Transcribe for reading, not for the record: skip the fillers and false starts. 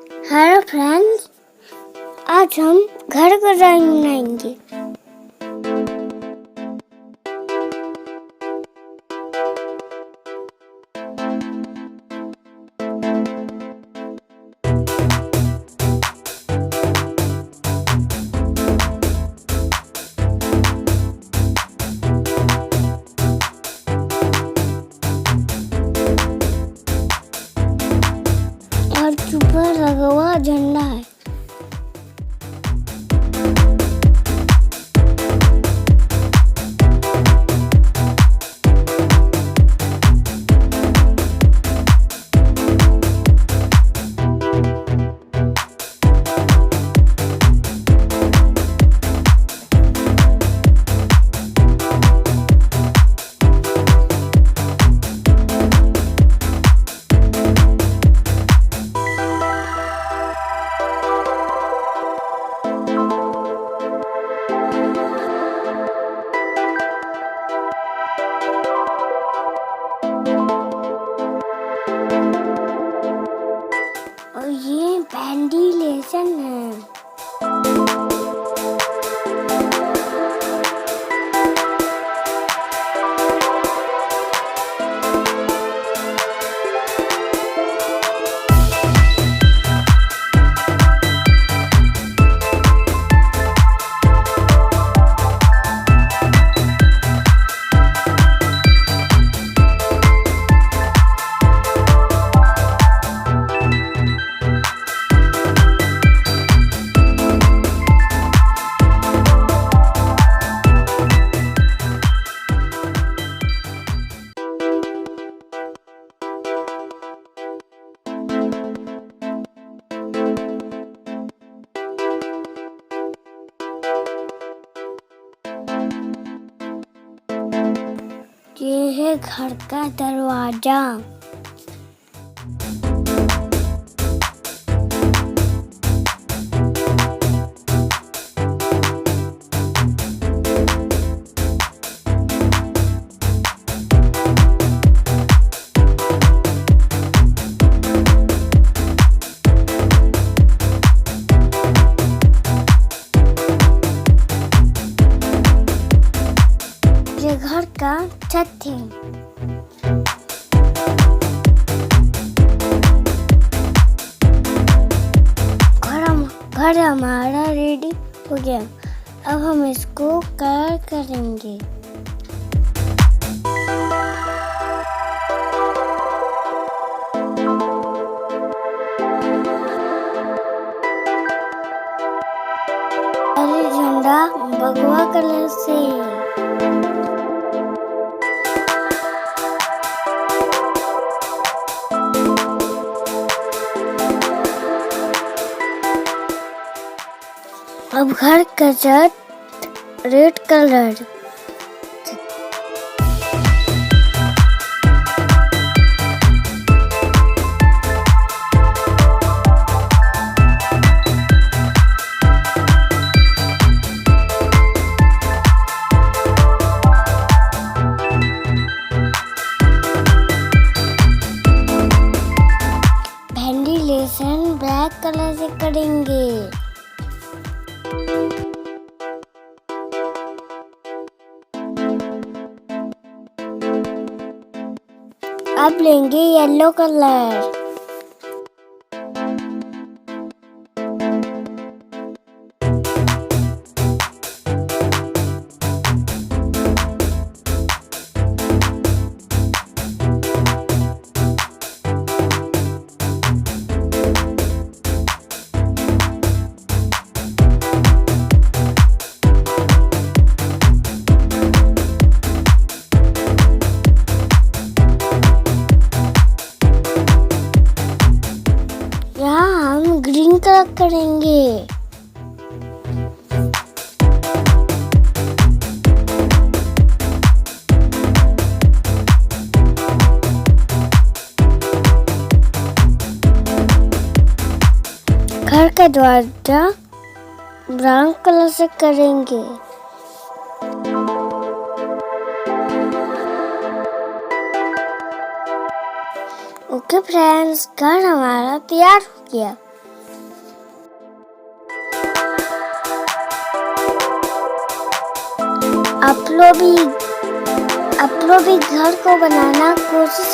Hello friends, आज हम घर का ड्राइंग बनाएंगे। और ऊपर लगा हुआ झंडा है। और ये वेंटिलेशन है। ये है घर का दरवाजा। ये घर का छत है। घर हमारा रेडी हो गया। अब हम इसको कलर करेंगे। अरे झंडा भगवा कलर से। अब घर का छत red colour. Ventilation black colour से करेंगे। अब लेंगे येलो कलर। ग्रीन कलर करेंगे। घर का दरवाजा ब्राउन कलर से करेंगे। ओके फ्रेंड्स, घर हमारा तैयार हो गया। आप लोग भी घर को बनाना कोशिश